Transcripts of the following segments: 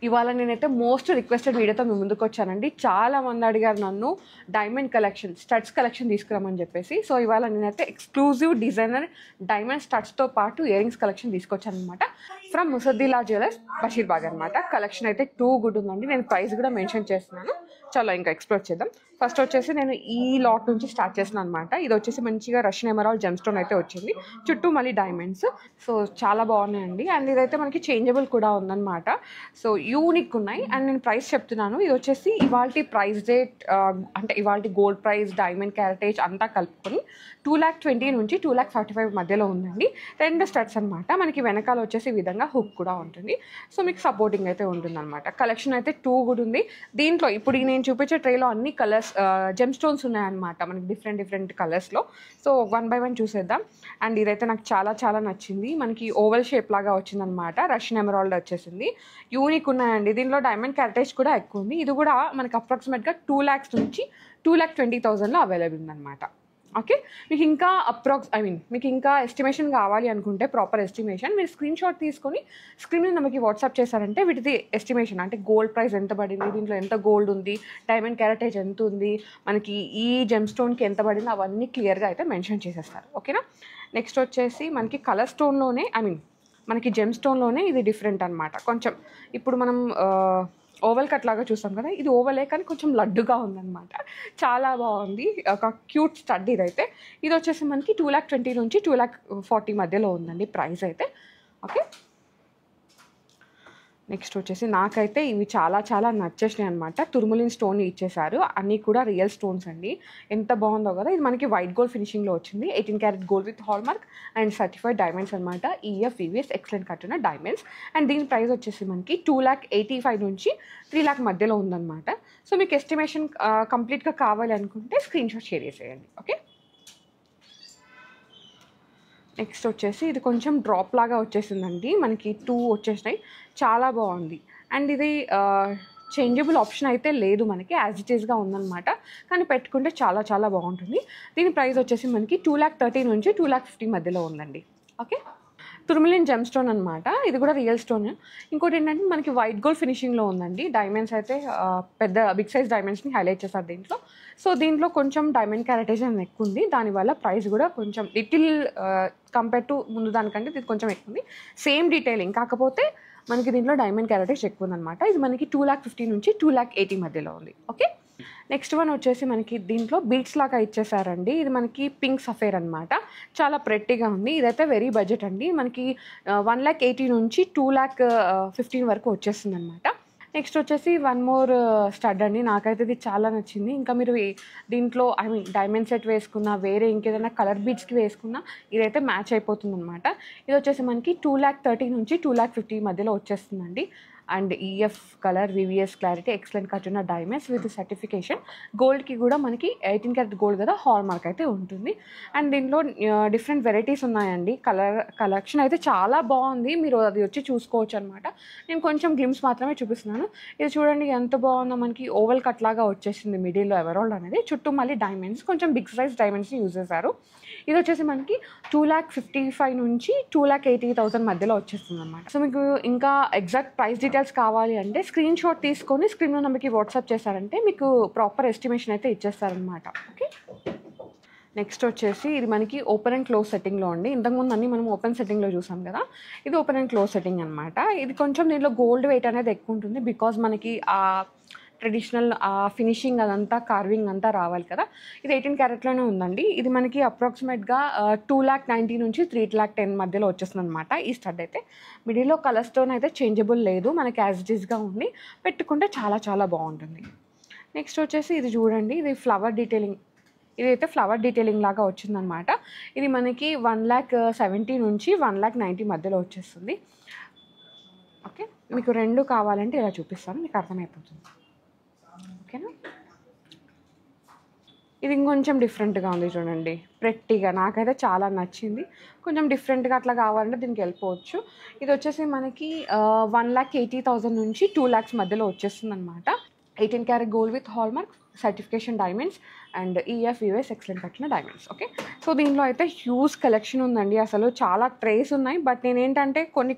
ఇవాళ నేనైతే most requested వీడియోతో మీ ముందుకు వచ్చానండి. చాలా మంది అడిగారు నన్ను డైమండ్ కలెక్షన్, స్టడ్స్ కలెక్షన్ తీసుకురామని చెప్పేసి. సో ఇవాళ నేనైతే ఎక్స్క్లూజివ్ డిజైనర్ డైమండ్ స్టడ్స్తో పాటు ఇయర్ రింగ్స్ కలెక్షన్ తీసుకొచ్చాను అనమాట. ఫ్రమ్ ముసద్దిలా జ్యువెలర్స్, బషీర్బాగ్ అనమాట. కలెక్షన్ అయితే టూ గుడ్ ఉందండి. నేను ప్రైస్ కూడా మెన్షన్ చేస్తున్నాను. చాలా ఇంకా ఎక్స్ప్లోర్ చేద్దాం. ఫస్ట్ వచ్చేసి నేను ఈ లాట్ నుంచి స్టార్ట్ చేస్తున్నాను అనమాట. ఇది వచ్చేసి మంచిగా రష్యన్ ఎమరాల్డ్ జెమ్ స్టోన్ అయితే వచ్చింది, చుట్టూ మళ్ళీ డైమండ్స్. సో చాలా బాగున్నాయండి. అండ్ ఇదైతే మనకి చేంజబుల్ కూడా ఉందన్నమాట. సో యూనిక్ ఉన్నాయి. అండ్ నేను ప్రైస్ చెప్తున్నాను. ఇది వచ్చేసి ఇవాల్టి ప్రైస్ రేట్, అంటే ఇవాల్టి గోల్డ్ ప్రైస్, డైమండ్ క్యారెటేజ్ అంతా కలుపుకొని 2,20,000 నుంచి 2,45,000 మధ్యలో ఉందండి. రెండు స్టడ్స్ అనమాట. మనకి వెనకాల వచ్చేసి ఈ విధంగా హుక్ కూడా ఉంటుంది. సో మీకు సపోర్టింగ్ అయితే ఉంటుంది అనమాట. కలెక్షన్ అయితే టూ గుడ్ ఉంది. దీంట్లో ఇప్పుడు నేను చూపించే ట్రేలో అన్ని కలర్స్ జెమ్ స్టోన్స్ ఉన్నాయన్నమాట, మనకి డిఫరెంట్ కలర్స్లో. సో వన్ బై వన్ చూసేద్దాం. అండ్ ఇదైతే నాకు చాలా చాలా నచ్చింది. మనకి ఓవల్ షేప్ లాగా వచ్చిందనమాట. రష్యన్ ఎమరాల్డ్ వచ్చేసింది. యూనిక్ ఉన్నాయండి. దీనిలో డైమండ్ క్యారెటేజ్ కూడా ఎక్కువ ఉంది. ఇది కూడా మనకి అప్రాక్సిమేట్గా 2 lakhs నుంచి 2,20,000లో అవైలబుల్ ఉందన్నమాట. ఓకే, మీకు ఇంకా మీకు ఇంకా ఎస్టిమేషన్ కావాలి అనుకుంటే, ప్రాపర్ ఎస్టిమేషన్ మీరు స్క్రీన్ షాట్ తీసుకొని స్క్రీన్ మీద మనకి వాట్సాప్ చేశారంటే వీటిది ఎస్టిమేషన్, అంటే గోల్డ్ ప్రైస్ ఎంత పడింది, దీంట్లో ఎంత గోల్డ్ ఉంది, డైమండ్ క్యారెటేజ్ ఎంత ఉంది, మనకి ఈ జెమ్ స్టోన్కి ఎంత పడింది, అవన్నీ క్లియర్గా అయితే మెన్షన్ చేసేస్తారు. ఓకేనా. నెక్స్ట్ వచ్చేసి మనకి కలర్ స్టోన్లోనే, మనకి జెమ్ స్టోన్లోనే ఇది డిఫరెంట్ అనమాట. కొంచెం ఇప్పుడు మనం ఓవల్ కట్ లాగా చూస్తాం కదా, ఇది ఓవలే కానీ కొంచెం లడ్డుగా ఉందన్నమాట. చాలా బాగుంది. ఒక క్యూట్ స్టడ్ ఇదైతే. ఇది వచ్చేసి మనకి 2,20,000 నుంచి 2,40,000 మధ్యలో ఉందండి ప్రైస్ అయితే. ఓకే, నెక్స్ట్ వచ్చేసి నాకైతే ఇవి చాలా చాలా నచ్చేసినాయి అనమాట. తుర్ములిన్ స్టోన్ ఇచ్చేసారు, అన్నీ కూడా రియల్ స్టోన్స్ అండి. ఎంత బాగుందో కదా. ఇది మనకి వైట్ గోల్డ్ ఫినిషింగ్లో వచ్చింది. 18 carat gold with hall mark and certified diamonds అనమాట. ఈఎఫ్ వివిఎస్ ఎక్సలెంట్ కట్టిన డైమండ్స్. అండ్ దీని ప్రైస్ వచ్చేసి మనకి 2,85,000 నుంచి 3 lakh మధ్యలో ఉందన్నమాట. సో మీకు ఎస్టిమేషన్ కంప్లీట్గా కావాలి అనుకుంటే స్క్రీన్ షాట్ షేర్ చేసేయండి. ఓకే, నెక్స్ట్ వచ్చేసి ఇది కొంచెం డ్రాప్ లాగా వచ్చేసిందండి. మనకి 2 వచ్చేసినాయి. చాలా బాగుంది. అండ్ ఇది చేంజబుల్ ఆప్షన్ అయితే లేదు, మనకి యాజ్ ఇట్ ఈస్గా ఉందన్నమాట. కానీ పెట్టుకుంటే చాలా చాలా బాగుంటుంది. దీని ప్రైస్ వచ్చేసి మనకి 2,30,000 నుంచి 2,50,000 మధ్యలో ఉందండి. ఓకే, తుర్మిలిన్ జెమ్ స్టోన్ అనమాట. ఇది కూడా రియల్ స్టోన్. ఇంకోటి ఏంటంటే మనకి వైట్ గోల్డ్ ఫినిషింగ్లో ఉందండి. డైమండ్స్ అయితే పెద్ద బిగ్ సైజ్ డైమండ్స్ని హైలైట్ చేశారు దీంట్లో. సో దీంట్లో కొంచెం డైమండ్ క్యారెటేజ్ అనేది ఎక్కువ ఉంది. దానివల్ల ప్రైస్ కూడా కొంచెం లిటిల్ కంపేర్ టు ముందు దానికంటే ఇది కొంచెం ఎక్కువ ఉంది. సేమ్ డీటెయిలింగ్, కాకపోతే మనకి దీంట్లో డైమండ్ క్యారెటేజ్ ఎక్కువ ఉందన్నమాట. ఇది మనకి 2,50,000 నుంచి 2,80,000 మధ్యలో ఉంది. ఓకే, నెక్స్ట్ వన్ వచ్చేసి మనకి దీంట్లో బీట్స్ లాగా ఇచ్చేసారండి. ఇది మనకి పింక్ సఫేర్ అనమాట. చాలా ప్రెట్టీగా ఉంది. ఇదైతే వెరీ బడ్జెట్ అండి. మనకి 1,80,000 నుంచి 2,15,000 వరకు వచ్చేస్తుంది అనమాట. నెక్స్ట్ వచ్చేసి వన్ మోర్ స్టడ్ అండి. నాకైతే ఇది చాలా నచ్చింది. ఇంకా మీరు దీంట్లో డైమండ్ సెట్ వేసుకున్నా, వేరే ఇంకేదైనా కలర్ బీడ్స్కి వేసుకున్నా ఇదైతే మ్యాచ్ అయిపోతుంది అనమాట. ఇది వచ్చేసి మనకి 2,30,000 నుంచి 2,50,000 మధ్యలో వచ్చేస్తుందండి. And EF colour, VVS clarity, excellent కట్టిన డైమండ్స్ విత్ సర్టిఫికేషన్. గోల్డ్కి కూడా మనకి 18 క్యారెట్ గోల్డ్ కదా, హాల్ మార్క్ అయితే ఉంటుంది. అండ్ దీంట్లో డిఫరెంట్ వెరైటీస్ ఉన్నాయండి. కలెక్షన్ అయితే చాలా బాగుంది. మీరు అది వచ్చి చూసుకోవచ్చు అనమాట. నేను కొంచెం గ్లిమ్స్ మాత్రమే చూపిస్తున్నాను. ఇది చూడండి ఎంత బాగుందో. మనకి ఓవల్ కట్ లాగా వచ్చేసింది మిడిల్లో ఎమరాల్డ్ అనేది, చుట్టూ మళ్ళీ డైమండ్స్, కొంచెం బిగ్ సైజ్ డైమండ్స్ని యూజ్ చేశారు. ఇది వచ్చేసి మనకి 2,55,000 నుంచి 2,80,000 మధ్యలో వచ్చేస్తుంది అనమాట. సో మీకు ఇంకా ఎగ్జాక్ట్ ప్రైస్ డీటెయిల్స్ కావాలి అంటే స్క్రీన్ షాట్ తీసుకొని స్క్రీన్ నెంబర్కి వాట్సాప్ చేశారంటే మీకు ప్రాపర్ ఎస్టిమేషన్ అయితే ఇచ్చేస్తారనమాట. ఓకే, నెక్స్ట్ వచ్చేసి ఇది మనకి ఓపెన్ అండ్ క్లోజ్ సెట్టింగ్లో అండి. ఇంతకుముందు అన్నీ మనం ఓపెన్ సెట్టింగ్లో చూసాం కదా, ఇది ఓపెన్ అండ్ క్లోజ్ సెట్టింగ్ అనమాట. ఇది కొంచెం దీంట్లో గోల్డ్ వెయిట్ అనేది ఎక్కువ ఉంటుంది. బికాజ్ మనకి ఆ ట్రెడిషనల్ ఫినిషింగ్ అదంతా, కార్వింగ్ అంతా రావాలి కదా. ఇది 18 క్యారెట్లోనే ఉందండి. ఇది మనకి అప్రాక్సిమేట్గా 2,90,000 నుంచి 3,10,000 మధ్యలో వచ్చేస్తుంది అనమాట. ఈ స్టడ్ అయితే మిడిల్లో కలర్ స్టోన్ అయితే చేంజబుల్ లేదు, మనకి యాజ్ ఇట్ ఈస్గా ఉండి పెట్టుకుంటే చాలా చాలా బాగుంటుంది. నెక్స్ట్ వచ్చేసి ఇది చూడండి, ఇది ఫ్లవర్ డీటెయిలింగ్. ఇదైతే ఫ్లవర్ డీటెయిలింగ్ లాగా వచ్చిందనమాట. ఇది మనకి 1,70,000 నుంచి 1,90,000 మధ్యలో వచ్చేస్తుంది. ఓకే, మీకు రెండు కావాలంటే ఇలా చూపిస్తాను, మీకు అర్థమైపోతుంది. ఓకేనా. ఇది ఇంకొంచెం డిఫరెంట్గా ఉంది చూడండి, ప్రెట్టీగా. నాకైతే చాలా నచ్చింది. కొంచెం డిఫరెంట్గా అట్లా కావాలంటే దీనికి వెళ్ళిపోవచ్చు. ఇది వచ్చేసి మనకి 1,80,000 నుంచి 2 lakhs మధ్యలో వచ్చేస్తుంది అనమాట. 18 carat gold with hall mark, certification diamonds and EF US excellent కట్టిన డైమండ్స్. ఓకే, సో దీనిలో అయితే హ్యూజ్ కలెక్షన్ ఉందండి. అసలు చాలా ట్రేస్ ఉన్నాయి. బట్ నేనేంటంటే కొన్ని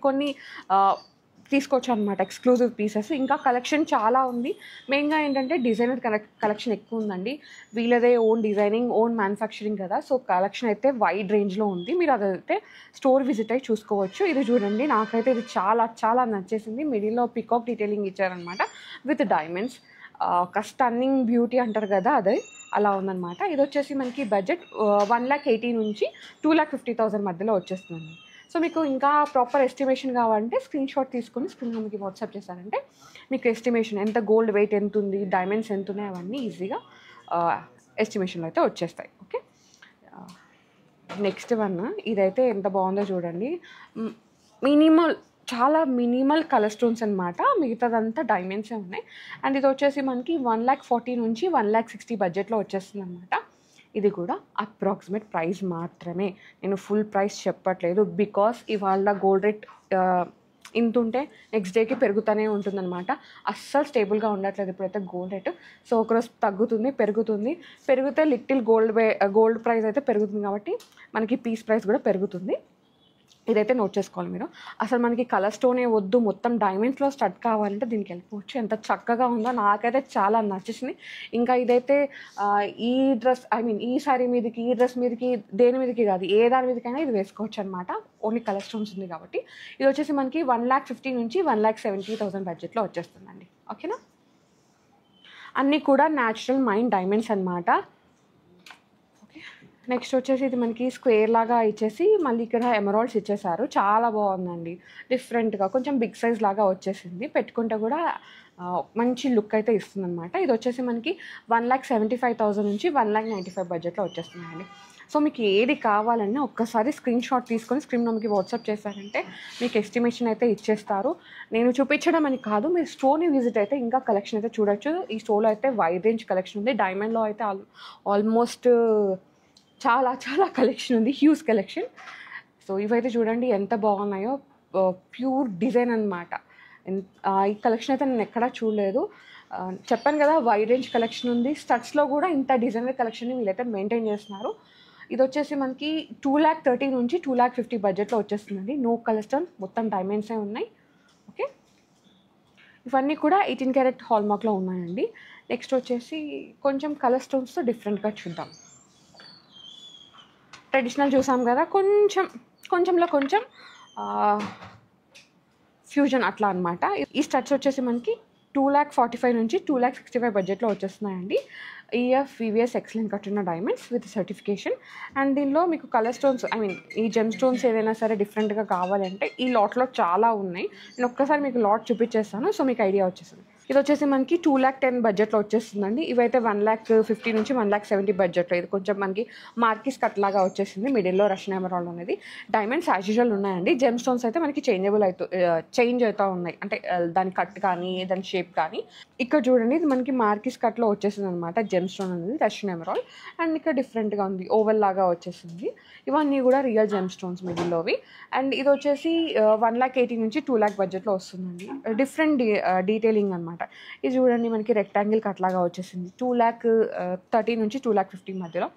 తీసుకోవచ్చు అనమాట, ఎక్స్క్లూజివ్ పీసెస్. ఇంకా కలెక్షన్ చాలా ఉంది. మెయిన్గా ఏంటంటే డిజైనర్ కలెక్షన్ ఎక్కువ ఉందండి. వీళ్ళదే ఓన్ డిజైనింగ్, ఓన్ మ్యానుఫ్యాక్చరింగ్ కదా, సో కలెక్షన్ అయితే వైడ్ రేంజ్లో ఉంది. మీరు అదైతే స్టోర్ విజిట్ అయ్యి చూసుకోవచ్చు. ఇది చూడండి, నాకైతే ఇది చాలా చాలా నచ్చేసింది. మిడిల్లో పికాక్ డీటెయిలింగ్ ఇచ్చారనమాట విత్ డైమండ్స్. ఒక స్టన్నింగ్ బ్యూటీ అంటారు కదా, అదే అలా ఉందన్నమాట. ఇది వచ్చేసి మనకి బడ్జెట్ 1,80,000 నుంచి 2,50,000 మధ్యలో వచ్చేస్తుంది. సో మీకు ఇంకా ప్రాపర్ ఎస్టిమేషన్ కావాలంటే స్క్రీన్ షాట్ తీసుకొని స్క్రీన్ మీకు వాట్సాప్ చేశారంటే మీకు ఎస్టిమేషన్ ఎంత, గోల్డ్ వెయిట్ ఎంత ఉంది, డైమండ్స్ ఎంత ఉన్నాయి, అవన్నీ ఈజీగా ఎస్టిమేషన్లో అయితే వచ్చేస్తాయి. ఓకే, నెక్స్ట్ వన్ ఇదైతే ఎంత బాగుందో చూడండి. మినిమల్, చాలా మినిమల్ కలర్ స్టోన్స్ అనమాట, మిగతాదంతా డైమండ్సే ఉన్నాయి. అండ్ ఇది వచ్చేసి మనకి 1,40,000 నుంచి 1,60,000 బడ్జెట్లో వచ్చేస్తుంది అనమాట. ఇది కూడా అప్రాక్సిమేట్ ప్రైస్ మాత్రమే, నేను ఫుల్ ప్రైస్ చెప్పట్లేదు. బికాస్ ఇవాళ గోల్డ్ రేట్ ఇంత ఉంటే నెక్స్ట్ డేకి పెరుగుతూనే ఉంటుందన్నమాట. అస్సలు స్టేబుల్గా ఉండట్లేదు ఇప్పుడైతే గోల్డ్ రేట్. సో ఒకరోజు తగ్గుతుంది, పెరిగితే లిటిల్ గోల్డ్ ప్రైస్ అయితే పెరుగుతుంది, కాబట్టి మనకి పీస్ ప్రైస్ కూడా పెరుగుతుంది. ఇదైతే నోట్ చేసుకోవాలి మీరు. అసలు మనకి కలర్ స్టోనే వద్దు, మొత్తం డైమండ్స్లో స్టడ్ కావాలంటే దీనికి వెళ్ళిపోవచ్చు. ఎంత చక్కగా ఉందో, నాకైతే చాలా నచ్చేసింది. ఇంకా ఇదైతే ఈ డ్రెస్, ఈ సారీ మీదకి, ఈ డ్రెస్ మీదకి, దేని మీదకి కాదు, ఏ దాని మీదకైనా ఇది వేసుకోవచ్చు అనమాట. ఓన్లీ కలర్ స్టోన్స్ ఉంది కాబట్టి. ఇది వచ్చేసి మనకి 1,50,000 నుంచి 1,70,000 బడ్జెట్లో వచ్చేస్తుందండి. ఓకేనా, అన్నీ కూడా న్యాచురల్ మైండ్ డైమండ్స్ అనమాట. నెక్స్ట్ వచ్చేసి ఇది మనకి స్క్వేర్ లాగా ఇచ్చేసి మళ్ళీ ఇక్కడ ఎమరాల్డ్స్ ఇచ్చేసారు. చాలా బాగుందండి, డిఫరెంట్గా కొంచెం బిగ్ సైజ్ లాగా వచ్చేసింది. పెట్టుకుంటే కూడా మంచి లుక్ అయితే ఇస్తుంది అనమాట. ఇది వచ్చేసి మనకి 1,75,000 నుంచి 1,95,000 బడ్జెట్లో వచ్చేస్తున్నాయండి. సో మీకు ఏది కావాలన్నా ఒక్కసారి స్క్రీన్ షాట్ తీసుకొని స్క్రీన్ మీకు వాట్సాప్ చేశారంటే మీకు ఎస్టిమేషన్ అయితే ఇచ్చేస్తారు. నేను చూపించడం అని కాదు, మీరు స్టోర్ని విజిట్ అయితే ఇంకా కలెక్షన్ అయితే చూడొచ్చు. ఈ స్టోర్లో అయితే వైడ్ రేంజ్ కలెక్షన్ ఉంది. డైమండ్లో అయితే ఆల్మోస్ట్ చాలా చాలా కలెక్షన్ ఉంది, హ్యూజ్ కలెక్షన్. సో ఇవైతే చూడండి ఎంత బాగున్నాయో, ప్యూర్ డిజైన్ అనమాట. ఈ కలెక్షన్ అయితే నేను ఎక్కడా చూడలేదు. చెప్పాను కదా, వైడ్ రేంజ్ కలెక్షన్ ఉంది. స్టడ్స్లో కూడా ఇంత డిజైనర్ కలెక్షన్ని వీళ్ళైతే మెయింటైన్ చేస్తున్నారు. ఇది వచ్చేసి మనకి 2,30,000 నుంచి 2,50,000 బడ్జెట్లో వచ్చేస్తుందండి. నో కలర్ స్టోన్, మొత్తం డైమండ్సే ఉన్నాయి. ఓకే, ఇవన్నీ కూడా 18 క్యారెట్ హాల్మార్క్లో ఉన్నాయండి. నెక్స్ట్ వచ్చేసి కొంచెం కలర్ స్టోన్స్తో డిఫరెంట్గా చూద్దాం. ట్రెడిషనల్ చూసాం కదా, కొంచెంలో కొంచెం ఫ్యూజన్ అట్లా అనమాట. ఈ స్టడ్స్ వచ్చేసి మనకి 2,45,000 నుంచి 2,65,000 బడ్జెట్లో వచ్చేస్తున్నాయండి. ఈఎఫ్ వివిఎస్ ఎక్సలెంట్ కట్టిన డైమండ్స్ విత్ సర్టిఫికేషన్. అండ్ దీనిలో మీకు కలర్ స్టోన్స్, ఈ జెమ్ స్టోన్స్ ఏదైనా సరే డిఫరెంట్గా కావాలంటే ఈ లాట్లో చాలా ఉన్నాయి. నేను ఒక్కసారి మీకు లాట్ చూపించేస్తాను, సో మీకు ఐడియా వచ్చేస్తుంది. ఇది వచ్చేసి మనకి 2,10,000 బడ్జెట్లో వచ్చేస్తుందండి. ఇవైతే 1,50,000 నుంచి 1,70,000 బడ్జెట్లో. ఇది కొంచెం మనకి మార్కిస్ కట్ లాగా వచ్చేసింది, మిడిల్లో రష్యన్ ఎమరాల్డ్ అనేది. డైమండ్స్ యాజ్ యూజువల్ ఉన్నాయండి. జెమ్ స్టోన్స్ అయితే మనకి చేంజ్ అవుతూ ఉన్నాయి, అంటే దాని కట్ కానీ దాని షేప్ కానీ. ఇక్కడ చూడండి, ఇది మనకి మార్కిస్ కట్లో వచ్చేసింది అనమాట. జెమ్ స్టోన్ అనేది రష్యన్ ఎమరాల్డ్. అండ్ ఇక్కడ డిఫరెంట్గా ఉంది, ఓవెల్ లాగా వచ్చేసింది. ఇవన్నీ కూడా రియల్ జెమ్ స్టోన్స్ మిడిల్లోవి. అండ్ ఇది వచ్చేసి 1,80,000 నుంచి 2,00,000 బడ్జెట్లో వస్తుందండి. డిఫరెంట్ డీటెయిలింగ్ అనమాట. ఇది చూడండి, మనకి రెక్టాంగిల్ కట్ లాగా వచ్చేసింది. 2,30,000 నుంచి 2,50,000 మధ్యలో.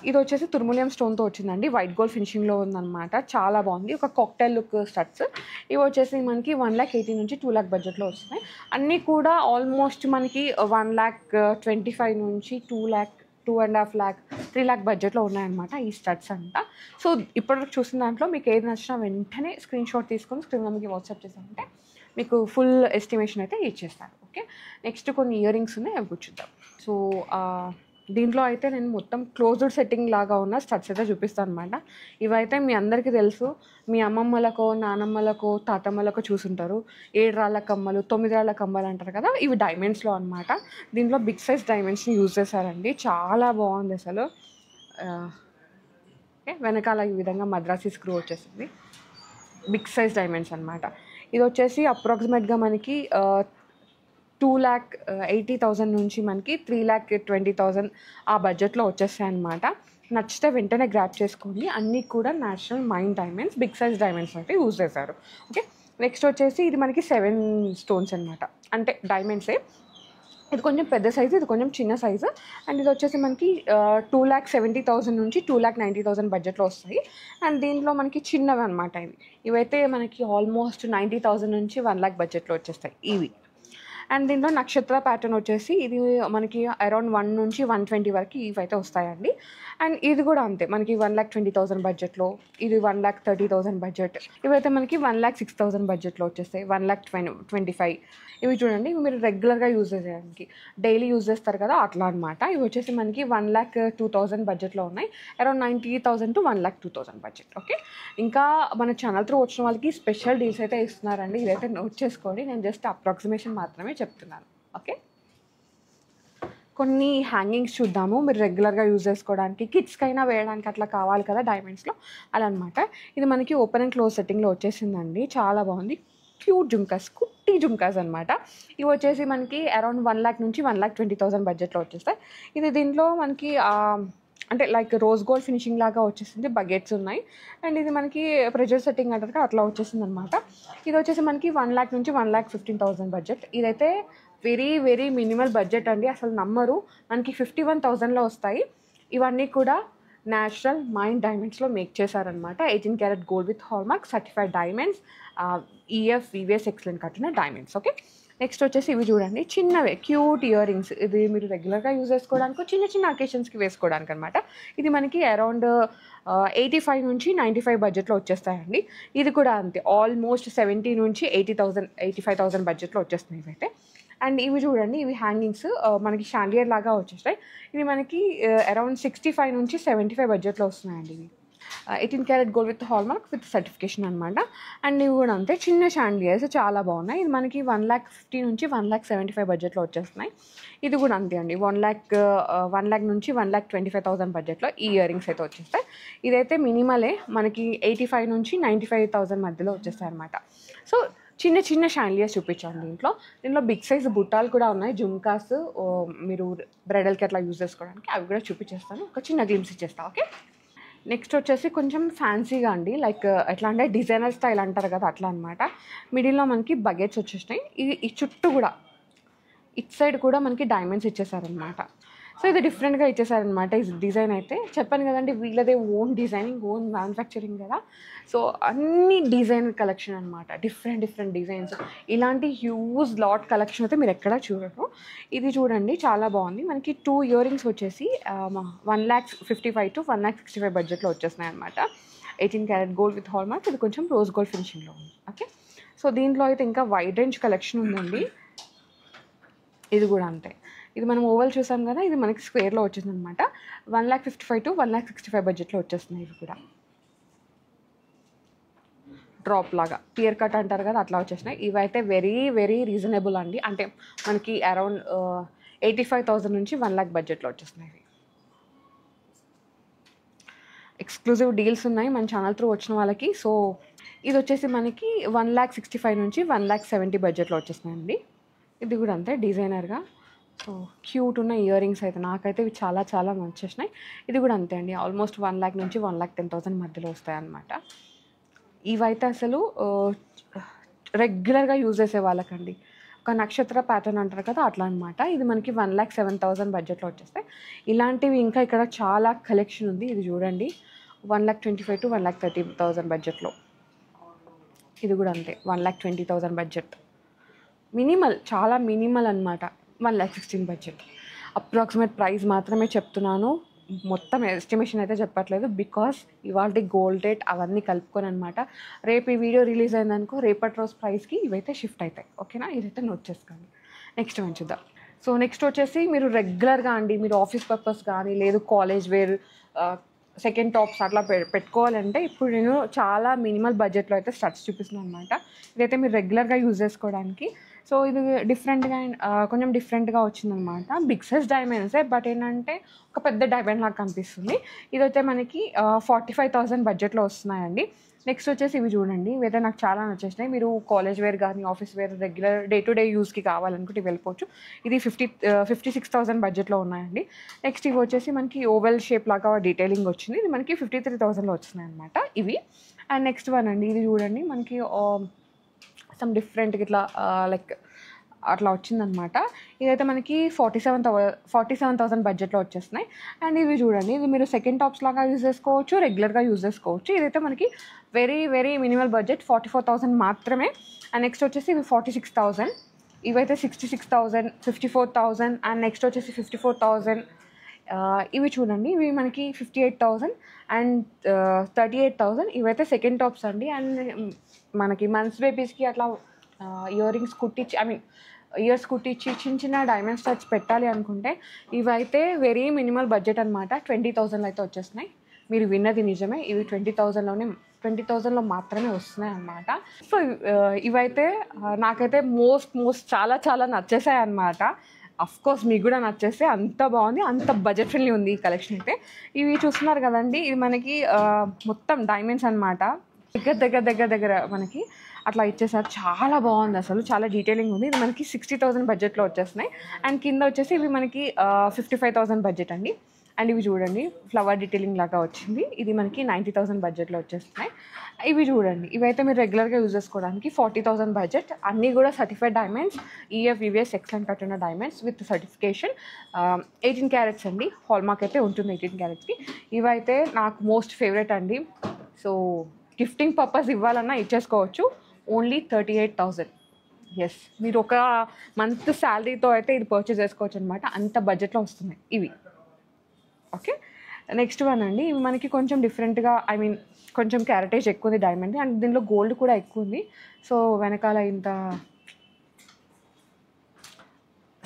ఇది వచ్చేసి తుర్ములియం స్టోన్తో వచ్చిందండి. వైట్ గోల్డ్ ఫినిషింగ్లో ఉందన్నమాట. చాలా బాగుంది, ఒక కాక్టైల్ లుక్ స్టడ్స్. ఇవి వచ్చేసి మనకి 1,80,000 నుంచి 2,00,000 బడ్జెట్లో వస్తున్నాయి. అన్నీ కూడా ఆల్మోస్ట్ మనకి 1,25,000 నుంచి 2,00,000, 2.5 lakh, 3 lakh బడ్జెట్లో ఉన్నాయన్నమాట ఈ స్టడ్స్ అంతా. సో ఇప్పటివరకు చూసిన దాంట్లో మీకు ఏది నచ్చినా వెంటనే స్క్రీన్ షాట్ తీసుకొని స్క్రీన్ మీకు వాట్సాప్ చేసామంటే మీకు ఫుల్ ఎస్టిమేషన్ అయితే ఇచ్చేస్తాను. ఓకే, నెక్స్ట్ కొన్ని ఇయర్ రింగ్స్ ఉన్నాయి, అవి కూర్చుద్దాం. సో దీంట్లో అయితే నేను మొత్తం క్లోజ్డ్ సెట్టింగ్ లాగా ఉన్న స్టడ్స్ అయితే చూపిస్తాను అనమాట. ఇవైతే మీ అందరికీ తెలుసు, మీ అమ్మమ్మలకో, నానమ్మలకో, తాతమ్మలకో చూసుంటారు. 7 రాళ్ళ కమ్మలు, 9 రాళ్ళ కమ్మలు అంటారు కదా, ఇవి డైమండ్స్లో అనమాట. దీంట్లో బిగ్ సైజ్ డైమండ్స్ని యూజ్ చేశారండి. చాలా బాగుంది అసలు. ఓకే, వెనకాల ఈ విధంగా మద్రాసీ స్క్రూ వచ్చేసింది. బిగ్ సైజ్ డైమండ్స్ అనమాట. ఇది వచ్చేసి అప్రాక్సిమేట్గా మనకి 2,80,000 నుంచి మనకి 3,20,000 ఆ బడ్జెట్లో వచ్చేస్తాయి అనమాట. నచ్చితే వెంటనే గ్రాప్ చేసుకోండి. అన్నీ కూడా national mind diamonds, big size diamonds అయితే యూజ్ చేశారు. ఓకే, నెక్స్ట్ వచ్చేసి ఇది మనకి 7 స్టోన్స్ అనమాట, అంటే డైమండ్సే. ఇది కొంచెం పెద్ద సైజు, ఇది కొంచెం చిన్న సైజు. అండ్ ఇది వచ్చేసి మనకి 2,70,000 నుంచి 2,90,000 బడ్జెట్లో వస్తాయి. అండ్ దీంట్లో మనకి చిన్నవి అనమాట ఇవైతే మనకి ఆల్మోస్ట్ 90,000 నుంచి 1,00,000 బడ్జెట్లో వచ్చేస్తాయి ఇవి. అండ్ దీంట్లో నక్షత్ర ప్యాటర్న్ వచ్చేసి ఇది మనకి అరౌండ్ 1 నుంచి 120 వరకు ఇవైతే వస్తాయండి. అండ్ ఇది కూడా అంతే, మనకి 1,20,000 బడ్జెట్లో, ఇది 1,30,000 బడ్జెట్. ఇవైతే మనకి 1,06,000 బడ్జెట్లో వచ్చేస్తాయి. 1,25,000 ఇవి చూడండి, ఇవి మీరు రెగ్యులర్గా యూజ్ చేయడానికి, డైలీ యూజ్ చేస్తారు కదా అట్లా అనమాట. ఇవి వచ్చేసి మనకి 1,02,000 బడ్జెట్లో ఉన్నాయి. Around 90,000 to 1,02,000 budget. ఓకే, ఇంకా మన ఛానల్ త్రూ వచ్చిన వాళ్ళకి స్పెషల్ డీల్స్ అయితే ఇస్తున్నారండి. ఇదైతే నోట్ చేసుకోండి, నేను జస్ట్ అప్రాక్సిమేషన్ మాత్రమే చెప్తున్నాను. ఓకే, కొన్ని హ్యాంగింగ్స్ చూద్దాము. మీరు రెగ్యులర్గా యూజ్ చేసుకోవడానికి, కిడ్స్కైనా వేయడానికి అట్లా కావాలి కదా డైమండ్స్లో, అలా అనమాట. ఇది మనకి ఓపెన్ అండ్ క్లోజ్ సెట్టింగ్లో వచ్చేసిందండి. చాలా బాగుంది. క్యూట్ జుమ్కాస్, కుట్టి జుమ్కాస్ అనమాట. ఇవి వచ్చేసి మనకి అరౌండ్ 1,00,000 నుంచి 1,20,000 బడ్జెట్లో వచ్చేస్తాయి. ఇది దీంట్లో మనకి అంటే లైక్ రోజ్ గోల్డ్ ఫినిషింగ్ లాగా వచ్చేసింది, బకెట్స్ ఉన్నాయి. అండ్ ఇది మనకి ప్రెజర్ సెట్టింగ్ అంటారు కదా అట్లా వచ్చేసింది అనమాట. ఇది వచ్చేసి మనకి 1,00,000 నుంచి 1,15,000 బడ్జెట్. ఇదైతే వెరీ వెరీ మినిమల్ బడ్జెట్ అండి, అసలు నమ్మరు. మనకి 51,000లో వస్తాయి. ఇవన్నీ కూడా న్యాచురల్ మైండ్ డైమండ్స్లో మేక్ చేశారనమాట. 18 carat gold with hallmark certified diamonds, EF VVS excellent కట్టిన డైమండ్స్. ఓకే, నెక్స్ట్ వచ్చేసి ఇవి చూడండి, చిన్నవే క్యూట్ ఇయర్ రింగ్స్. ఇది మీరు రెగ్యులర్గా యూజ్ చేసుకోవడానికి, చిన్న చిన్న అకేషన్స్కి వేసుకోవడానికి అనమాట. ఇది మనకి అరౌండ్ 85 నుంచి 95 బడ్జెట్లో వచ్చేస్తాయండి. ఇది కూడా అంతే, ఆల్మోస్ట్ 70 నుంచి 85,000 బడ్జెట్లో వచ్చేస్తున్నాయి ఇవైతే. అండ్ ఇవి చూడండి, ఇవి హ్యాంగింగ్స్ మనకి షాండియర్ లాగా వచ్చేస్తాయి. ఇవి మనకి అరౌండ్ 65 నుంచి 75 బడ్జెట్లో వస్తున్నాయండి. ఇవి 18 carat gold with hallmark with certification అనమాట. అండ్ ఇవి కూడా అంతే, చిన్న షాండియర్స్ చాలా బాగున్నాయి. ఇది మనకి 1,50,000 నుంచి 1,75,000 బడ్జెట్లో వచ్చేస్తున్నాయి. ఇది కూడా అంతే అండి, 1,00,000 నుంచి 1,25,000 బడ్జెట్లో ఈ ఇయర్ రింగ్స్ అయితే వచ్చేస్తాయి. ఇదైతే మినిమలే, మనకి 85 నుంచి 95,000 మధ్యలో వచ్చేస్తాయి అనమాట. సో చిన్న చిన్న షాండియర్స్ చూపించాను దీంట్లో బిగ్ సైజ్ బుట్టాలు కూడా ఉన్నాయి, జుమ్కాస్ మీరు బ్రైడల్కి అట్లా యూజ్ చేసుకోవడానికి, అవి కూడా చూపించేస్తాను. ఒక చిన్న గ్లిమ్స్ ఇచ్చేస్తాను. ఓకే, నెక్స్ట్ వచ్చేసి కొంచెం ఫ్యాన్సీగా అండి, లైక్ ఎట్లా అంటే డిజైనర్ స్టైల్ అంటారు కదా అట్లా అనమాట. మిడిల్లో మనకి బకెట్స్ వచ్చేసినాయి. ఈ చుట్టూ కూడా ఇట్ సైడ్ కూడా మనకి డైమండ్స్ ఇచ్చేసారనమాట. సో ఇది డిఫరెంట్గా ఇచ్చేసారనమాట. ఈ డిజైన్ అయితే చెప్పాను కదండి, వీళ్ళదే ఓన్ డిజైనింగ్, ఓన్ మ్యానుఫ్యాక్చరింగ్ కదా. సో అన్ని డిజైనర్ కలెక్షన్ అనమాట, డిఫరెంట్ డిజైన్స్. ఇలాంటి హ్యూజ్ లాట్ కలెక్షన్ అయితే మీరు ఎక్కడా చూడరు. ఇది చూడండి, చాలా బాగుంది. మనకి 2 ఇయర్ రింగ్స్ వచ్చేసి 1,55,000 to 1,65,000 బడ్జెట్లో వచ్చేస్తున్నాయి అనమాట. 18 క్యారెట్ గోల్డ్ విత్ హాల్మార్క్. ఇది కొంచెం రోజ్ గోల్డ్ ఫినిషింగ్లో ఉంది. ఓకే, సో దీంట్లో అయితే ఇంకా వైడ్ రేంజ్ కలెక్షన్ ఉందండి. ఇది కూడా అంతే, ఇది మనం ఓవల్ చూసాం కదా, ఇది మనకి స్క్వేర్లో వచ్చింది అనమాట. 1,55,000 to 1,65,000 బడ్జెట్లో వచ్చేస్తున్నాయి. ఇవి కూడా డ్రాప్ లాగా పియర్ కట్ అంటారు కదా అట్లా వచ్చేసినాయి. ఇవైతే వెరీ వెరీ రీజనబుల్ అండి, అంటే మనకి అరౌండ్ 85,000 నుంచి 1,00,000 బడ్జెట్లో వచ్చేస్తున్నాయి. ఇవి ఎక్స్క్లూజివ్ డీల్స్ ఉన్నాయి మన ఛానల్ త్రూ వచ్చిన వాళ్ళకి. సో ఇది వచ్చేసి మనకి 1,65,000 నుంచి 1,70,000 బడ్జెట్లో వచ్చేస్తున్నాయండి. ఇది కూడా అంతే, డిజైనర్గా సో క్యూట్ ఉన్న ఇయర్ రింగ్స్ అయితే నాకైతే ఇవి చాలా చాలా నచ్చేసినాయి. ఇది కూడా అంతే అండి, ఆల్మోస్ట్ 1,00,000 నుంచి 1,10,000 మధ్యలో వస్తాయి అన్నమాట. ఇవైతే అసలు రెగ్యులర్గా యూజ్ చేసే వాళ్ళకండి, ఒక నక్షత్ర ప్యాటర్న్ అంటారు కదా అట్లా అనమాట. ఇది మనకి 1,07,000 బడ్జెట్లో వచ్చేస్తాయి. ఇలాంటివి ఇంకా ఇక్కడ చాలా కలెక్షన్ ఉంది. ఇది చూడండి, 1,25,000 to 1,30,000 బడ్జెట్లో. ఇది కూడా అంతే, 1,20,000 బడ్జెట్. మినిమల్, చాలా మినిమల్ అనమాట. 1,16,000 బడ్జెట్. అప్రాక్సిమేట్ ప్రైస్ మాత్రమే చెప్తున్నాను, మొత్తం ఎస్టిమేషన్ అయితే చెప్పట్లేదు. బికాస్ ఇవాళ గోల్డ్ రేట్ అవన్నీ కలుపుకొని అనమాట. రేపు ఈ వీడియో రిలీజ్ అయిందనుకో, రేపటి రోజు ప్రైస్కి ఇవైతే షిఫ్ట్ అవుతాయి. ఓకేనా, ఇదైతే నోట్ చేసుకోండి. నెక్స్ట్ చూద్దాం. సో నెక్స్ట్ వచ్చేసి మీరు రెగ్యులర్గా అండి, మీరు ఆఫీస్ పర్పస్ కానీ లేదు కాలేజ్ వేర్ సెకండ్ టాప్స్ అట్లా పెట్టుకోవాలంటే ఇప్పుడు నేను చాలా మినిమల్ బడ్జెట్లో అయితే స్టడ్స్ చూపిస్తున్నాను అనమాట. ఇదైతే మీరు రెగ్యులర్గా యూజ్ చేసుకోవడానికి. సో ఇది డిఫరెంట్గా కొంచెం డిఫరెంట్గా వచ్చిందనమాట. బిగ్ సైజ్ డైమండ్సే, బట్ ఏంటంటే ఒక పెద్ద డైమండ్ లాగా కనిపిస్తుంది. ఇదైతే మనకి 45,000 బడ్జెట్లో వస్తున్నాయండి. నెక్స్ట్ వచ్చేసి ఇవి చూడండి, ఇవైతే నాకు చాలా నచ్చేసినాయి. మీరు కాలేజ్ వేర్ కానీ office wear regular day to day యూస్కి కావాలనుకుంటే వెళ్ళిపోవచ్చు. ఇది 56,000 బడ్జెట్లో ఉన్నాయండి. నెక్స్ట్ ఇవి వచ్చేసి మనకి ఓవెల్ షేప్ లాగా డీటెయిలింగ్ వచ్చింది. ఇది మనకి 53,000లో వచ్చినాయి అనమాట ఇవి. అండ్ నెక్స్ట్ వన్ అండి, ఇది చూడండి, మనకి సమ్ డిఫరెంట్ ఇట్లా లైక్ అట్లా వచ్చిందనమాట. ఇదైతే మనకి 47,000 బడ్జెట్లో వచ్చేస్తున్నాయి. అండ్ ఇవి చూడండి, ఇది మీరు సెకండ్ టాప్స్ లాగా యూజ్ చేసుకోవచ్చు, రెగ్యులర్గా యూజ్ చేసుకోవచ్చు. ఇదైతే మనకి వెరీ వెరీ మినిమల్ బడ్జెట్ 44,000 మాత్రమే. అండ్ నెక్స్ట్ వచ్చేసి ఇవి 46,000, ఇవైతే 66,000, 54,000 అండ్ నెక్స్ట్ వచ్చేసి 54,000. ఇవి చూడండి, ఇవి మనకి 58,000 అండ్ 38,000. ఇవైతే సెకండ్ టాప్స్ అండి. అండ్ మనకి మంత్స్ బేబీస్కి అట్లా ఇయర్ రింగ్స్ కుట్టించి ఇయర్స్ కుట్టించి చిన్న చిన్న డైమండ్ స్టడ్స్ పెట్టాలి అనుకుంటే ఇవైతే వెరీ మినిమల్ బడ్జెట్ అనమాట. 20,000 అయితే వచ్చేస్తున్నాయి. మీరు విన్నది నిజమే, ఇవి 20,000లో మాత్రమే వస్తున్నాయి అన్నమాట. సో ఇవైతే నాకైతే మోస్ట్ చాలా చాలా నచ్చేసాయి అన్నమాట. అఫ్కోర్స్ మీకు కూడా నచ్చేస్తే, అంత బాగుంది, అంత బడ్జెట్ ఫ్రెండ్లీ ఉంది ఈ కలెక్షన్ అయితే. ఇవి చూస్తున్నారు కదండి, ఇది మనకి మొత్తం డైమండ్స్ అనమాట. దగ్గర మనకి అట్లా ఇచ్చేసారు. చాలా బాగుంది, అసలు చాలా డీటెయిలింగ్ ఉంది. ఇది మనకి 60,000 బడ్జెట్లో వచ్చేస్తున్నాయి. అండ్ కింద వచ్చేసి ఇవి మనకి 55,000 బడ్జెట్ అండి. అండ్ ఇవి చూడండి, ఫ్లవర్ డీటెయిలింగ్ లాగా వచ్చింది. ఇది మనకి 90,000 బడ్జెట్లో వచ్చేస్తున్నాయి. ఇవి చూడండి, ఇవైతే మీరు రెగ్యులర్గా యూజ్ చేసుకోవడానికి 40,000 బడ్జెట్. అన్నీ కూడా certified diamonds, EF excellent cut ఉన్న డైమండ్స్ విత్ సర్టిఫికేషన్. 18 క్యారెట్స్ అండి, హాల్మార్క్ అయితే ఉంటుంది 18 క్యారెట్స్కి. ఇవైతే నాకు మోస్ట్ ఫేవరెట్ అండి. సో గిఫ్టింగ్ పర్పస్ ఇవ్వాలన్నా ఇచ్చేసుకోవచ్చు. ఓన్లీ 38,000. ఎస్, మీరు ఒక మంత్ శాలరీతో అయితే ఇది పర్చేస్ చేసుకోవచ్చు అనమాట. అంత బడ్జెట్లో వస్తున్నాయి ఇవి. ఓకే, నెక్స్ట్ వన్ అండి. ఇవి మనకి కొంచెం డిఫరెంట్గా, కొంచెం క్యారెటేజ్ ఎక్కువ ఉంది డైమండ్. అండ్ దీనిలో గోల్డ్ కూడా ఎక్కువ ఉంది. సో వెనకాల ఇంత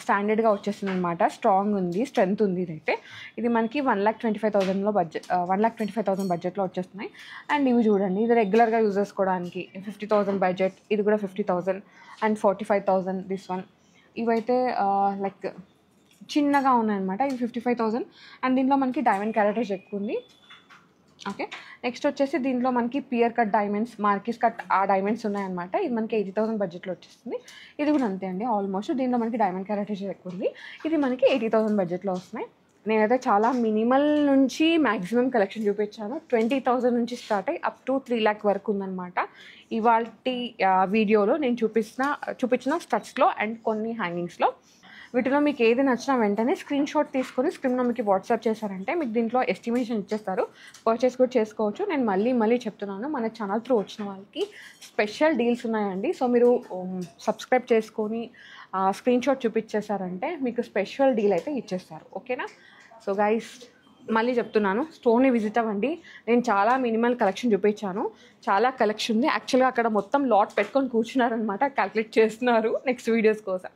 స్టాండర్డ్గా వచ్చేస్తుంది అనమాట. స్ట్రాంగ్ ఉంది, స్ట్రెంత్ ఉంది. ఇదైతే ఇది మనకి 1,25,000 1,25,000 బడ్జెట్లో వచ్చేస్తున్నాయి. అండ్ ఇవి చూడండి, ఇది రెగ్యులర్గా యూజ్ చేసుకోవడానికి 50,000 బడ్జెట్. ఇది కూడా 50,000 అండ్ 45,000 దిస్ వన్. ఇవైతే లైక్ చిన్నగా ఉన్నాయన్నమాట. ఇవి 55,000 అండ్ దీంట్లో మనకి డైమండ్ క్యారెటేజ్ ఎక్కువ ఉంది. ఓకే, నెక్స్ట్ వచ్చేసి దీంట్లో మనకి pear cut diamonds, marquise cut ఆ డైమండ్స్ ఉన్నాయన్నమాట. ఇది మనకి 80,000 బడ్జెట్లో వచ్చేస్తుంది. ఇది కూడా అంతే అండి ఆల్మోస్ట్. దీంట్లో మనకి డైమండ్ క్యారెటేజ్ ఎక్కువ ఉంది. ఇది మనకి 80,000 బడ్జెట్లో వస్తున్నాయి. నేనైతే చాలా మినిమల్ నుంచి మ్యాక్సిమం కలెక్షన్ చూపించాను. 20,000 నుంచి స్టార్ట్ అయ్యి అప్ టు 3 lakh వరకు ఉందన్నమాట. ఇవాళ వీడియోలో నేను చూపించిన స్టడ్స్లో అండ్ కొన్ని హ్యాంగింగ్స్లో. వీటిలో మీకు ఏది నచ్చినా వెంటనే స్క్రీన్ షాట్ తీసుకొని స్క్రీన్లో మీకు వాట్సాప్ చేశారంటే మీకు దీంట్లో ఎస్టిమేషన్ ఇచ్చేస్తారు. పర్చేస్ కూడా చేసుకోవచ్చు. నేను మళ్ళీ చెప్తున్నాను, మన ఛానల్ త్రూ వచ్చిన వాళ్ళకి స్పెషల్ డీల్స్ ఉన్నాయండి. సో మీరు సబ్స్క్రైబ్ చేసుకొని స్క్రీన్ షాట్ చూపించేశారంటే మీకు స్పెషల్ డీల్ అయితే ఇచ్చేస్తారు. ఓకేనా? సో గైస్, మళ్ళీ చెప్తున్నాను, స్టోర్ని విజిట్ అవ్వండి. నేను చాలా మినిమల్ కలెక్షన్ చూపించాను. చాలా కలెక్షన్ ఉంది. యాక్చువల్గా అక్కడ మొత్తం లాట్ పెట్టుకొని కూర్చున్నారనమాట, క్యాల్కులేట్ చేస్తున్నారు నెక్స్ట్ వీడియోస్ కోసం.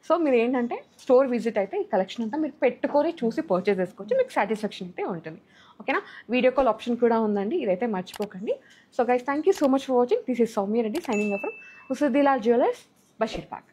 సో మీరు ఏంటంటే స్టోర్ విజిట్ అయితే ఈ కలెక్షన్ అంతా మీరు పెట్టుకొని చూసి పర్చేస్ చేసుకోవచ్చు. మీకు సాటిస్ఫాక్షన్ అయితే ఉంటుంది. ఓకేనా? వీడియో కాల్ ఆప్షన్ కూడా ఉందండి, ఇదైతే మర్చిపోకండి. So guys, thank you so much for watching. This is Soumya Reddy signing off from Usuddilal jewellers, Basheerbagh.